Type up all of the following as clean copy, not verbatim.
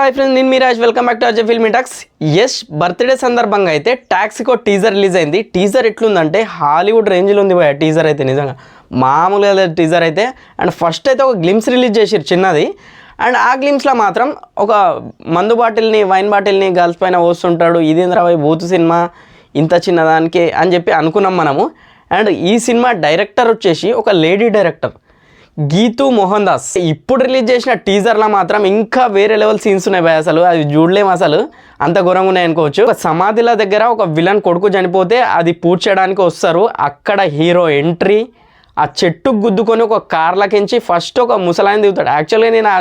Hi friends, నేను Miraj. Welcome back to Ajay filmy talks. Yash birthday సందర్భంగా అయితే టాక్సీకో టీజర్ రిలీజ్ అయింది. టీజర్ ఎట్లుందంటే హాలీవుడ్ రేంజ్లో ఉంది భయ. టీజర్ అయితే నిజంగా మామూలుగా టీజర్ అయితే. అండ్ ఫస్ట్ అయితే ఒక గ్లిమ్స్ రిలీజ్ చేసిరు చిన్నది. అండ్ ఆ గ్లిమ్స్లో మాత్రం ఒక మందు బాటిల్ని, వైన్ బాటిల్ని గర్ల్స్ పైన పోస్తుంటాడు. ఇదేంద్రా భయ్ బూతు సినిమా ఇంత చిన్నదానికి అని చెప్పి అనుకున్నాం మనము. అండ్ ఈ సినిమా డైరెక్టర్ వచ్చేసి ఒక లేడీ డైరెక్టర్, గీతూ మోహన్ దాస్. ఇప్పుడు రిలీజ్ చేసిన టీజర్లో మాత్రం ఇంకా వేరే లెవెల్ సీన్స్ ఉన్నాయి భయ. అసలు అది చూడలేము, అసలు అంత ఘోరంగా ఉన్నాయి అనుకోవచ్చు. ఒక సమాధిల దగ్గర ఒక విలన్ కొడుకు చనిపోతే అది పూర్తి చేయడానికి వస్తారు. అక్కడ హీరో ఎంట్రీ, ఆ చెట్టుకు గుద్దుకొని ఒక కార్లకించి ఫస్ట్ ఒక ముసలాయన దిగుతాడు. యాక్చువల్గా నేను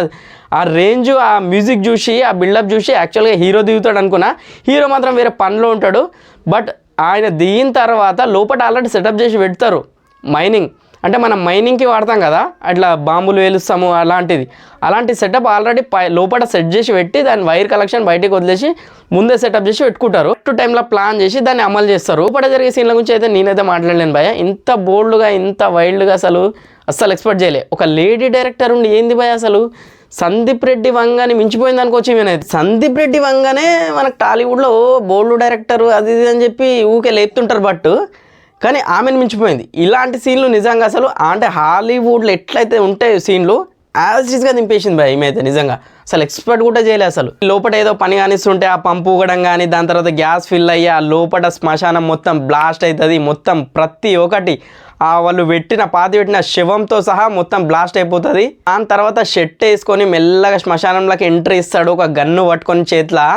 ఆ రేంజ్, ఆ మ్యూజిక్ చూసి, ఆ బిల్డప్ చూసి యాక్చువల్గా హీరో దిగుతాడు అనుకున్నా. హీరో మాత్రం వేరే పనిలో ఉంటాడు. బట్ ఆయన దిగిన తర్వాత లోపల ఆల్రెడీ సెటప్ చేసి పెడతారు. మైనింగ్ అంటే మనం మైనింగ్కి వాడతాం కదా, అట్లా బాంబులు వేలుస్తాము, అలాంటి సెటప్ ఆల్రెడీ లోపల సెట్ చేసి పెట్టి దాని వైర్ కలెక్షన్ బయటికి వదిలేసి ముందే సెటప్ చేసి పెట్టుకుంటారు. టూ టైంలో ప్లాన్ చేసి దాన్ని అమలు చేస్తారు. లోపల జరిగే సీన్ల గురించి అయితే నేనైతే మాట్లాడలేను భయ. ఇంత బోల్డ్గా, ఇంత వైల్డ్గా అస్సలు ఎక్స్పెక్ట్ చేయలే. ఒక లేడీ డైరెక్టర్ ఉండి ఏంది భయ అసలు. సందీప్ రెడ్డి వంగాని మించిపోయింది అనుకోవచ్చు ఈమెనైతే. సందీప్ రెడ్డి వంగానే మనకు టాలీవుడ్లో బోల్డ్ డైరెక్టర్ అది ఇది అని చెప్పి ఊకే లేపుతుంటారు. బట్ కానీ ఆమెను మించిపోయింది. ఇలాంటి సీన్లు నిజంగా అసలు అంటే హాలీవుడ్లో ఎట్లయితే ఉంటాయో సీన్లు యాజ్ ఈజ్గా దింపేసింది భయ. ఈమె అయితే నిజంగా అసలు ఎక్స్పెక్ట్ కూడా చేయలేదు. అసలు లోపల ఏదో పని కానిస్తుంటే ఆ పంపు ఊగడం కానీ, దాని తర్వాత గ్యాస్ ఫిల్ అయ్యి ఆ లోపల శ్మశానం మొత్తం బ్లాస్ట్ అవుతుంది. మొత్తం ప్రతి ఒక్కటి వాళ్ళు పాతి పెట్టిన శవంతో సహా మొత్తం బ్లాస్ట్ అయిపోతుంది. దాని తర్వాత షెట్ వేసుకొని మెల్లగా శ్మశానంలోకి ఎంట్రీ ఇస్తాడు, ఒక గన్ను పట్టుకొని చేతిలో.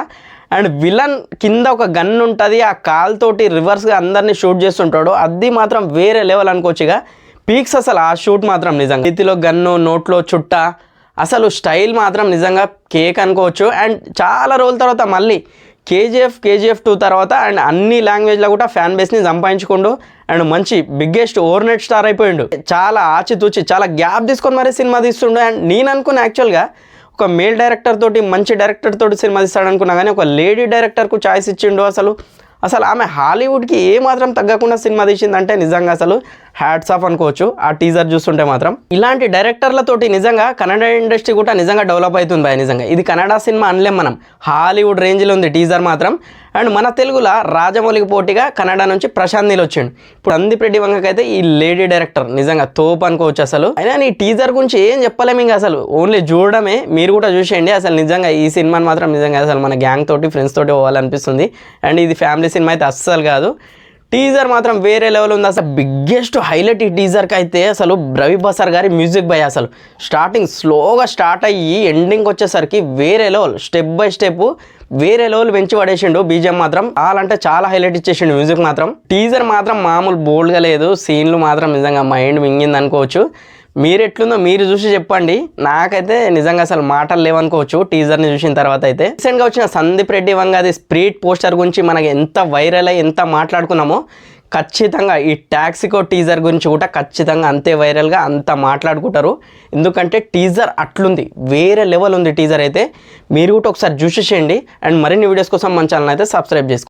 అండ్ విలన్ కింద ఒక గన్ ఉంటుంది, ఆ కాల్తోటి రివర్స్గా అందరినీ షూట్ చేస్తుంటాడు. అది మాత్రం వేరే లెవెల్ అనుకోవచ్చు. ఇక పీక్స్ అసలు ఆ షూట్ మాత్రం నిజంగా. చేతిలో గన్ను, నోట్లో చుట్ట, అసలు స్టైల్ మాత్రం నిజంగా కేక్ అనుకోవచ్చు. అండ్ చాలా రోజుల తర్వాత మళ్ళీ కేజీఎఫ్ 2 తర్వాత అండ్ అన్ని లాంగ్వేజ్లో కూడా ఫ్యాన్ బేస్ని సంపాదించుకుంటూ అండ్ మంచి బిగ్గెస్ట్ ఓవర్నెట్ స్టార్ అయిపోయిండు. చాలా ఆచితూచి చాలా గ్యాప్ తీసుకొని మరీ సినిమా తీస్తుండు. అండ్ నేను అనుకున్న యాక్చువల్గా ఒక మేల్ డైరెక్టర్ తోటి, మంచి డైరెక్టర్ తోటి సినిమా తీస్తాడు అనుకున్నా, కానీ ఒక లేడీ డైరెక్టర్కు ఛాయిస్ ఇచ్చిండు. అసలు ఆమె హాలీవుడ్కి ఏమాత్రం తగ్గకుండా సినిమా తీసిందంటే నిజంగా అసలు హ్యాట్స్ ఆఫ్ అనుకోవచ్చు. ఆ టీజర్ చూస్తుంటే మాత్రం ఇలాంటి డైరెక్టర్లతోటి నిజంగా కన్నడ ఇండస్ట్రీ కూడా నిజంగా డెవలప్ అవుతుంది భయ. నిజంగా ఇది కన్నడ సినిమా అనలేం మనం, హాలీవుడ్ రేంజ్లో ఉంది టీజర్ మాత్రం. అండ్ మన తెలుగులో రాజమౌళికి పోటీగా కన్నడ నుంచి ప్రశాంత్ నీల్ వచ్చిండు. ఇప్పుడు సందీప్ రెడ్డి వంగకైతే ఈ లేడీ డైరెక్టర్ నిజంగా తోపు అనుకోవచ్చు. అసలు అయినా ఈ టీజర్ గురించి ఏం చెప్పలేము ఇంకా, అసలు ఓన్లీ చూడడమే. మీరు కూడా చూసేయండి. అసలు నిజంగా ఈ సినిమాని మాత్రం నిజంగా అసలు మన గ్యాంగ్ తోటి, ఫ్రెండ్స్ తోటి పోవాలనిపిస్తుంది. అండ్ ఇది ఫ్యామిలీ సినిమా అయితే అస్సలు కాదు. టీజర్ మాత్రం వేరే లెవెల్ ఉంది. అసలు బిగ్గెస్ట్ హైలైట్ ఈ టీజర్కి అయితే అసలు రవి బసర్ గారి మ్యూజిక్ భయ. అసలు స్టార్టింగ్ స్లోగా స్టార్ట్ అయ్యి ఎండింగ్ వచ్చేసరికి వేరే లెవెల్, స్టెప్ బై స్టెప్ వేరే లెవెల్ పెంచి పడేసిండు. బీజిఎం మాత్రం చాలా చాలా హైలైట్ ఇచ్చేసిండు. మ్యూజిక్ మాత్రం, టీజర్ మాత్రం మామూలు బోల్డ్గా లేదు. సీన్లు మాత్రం నిజంగా మైండ్ మింగింది అనుకోవచ్చు. మీరు ఎట్లుందో మీరు చూసి చెప్పండి. నాకైతే నిజంగా అసలు మాటలు లేవనుకోవచ్చు టీజర్ని చూసిన తర్వాత. అయితే రీసెంట్గా వచ్చిన సందీప్ రెడ్డి వంగది స్ప్రీట్ పోస్టర్ గురించి మనకి ఎంత వైరల్ అయ్యి ఎంత మాట్లాడుకున్నామో, ఖచ్చితంగా ఈ టాక్సీకో టీజర్ గురించి కూడా ఖచ్చితంగా అంతే వైరల్గా అంత మాట్లాడుకుంటారు. ఎందుకంటే టీజర్ అట్లుంది, వేరే లెవెల్ ఉంది టీజర్ అయితే. మీరు కూడా ఒకసారి చూసేసేయండి. అండ్ మరిన్ని వీడియోస్ కోసం మన ఛానల్ అయితే సబ్స్క్రైబ్ చేసుకోండి.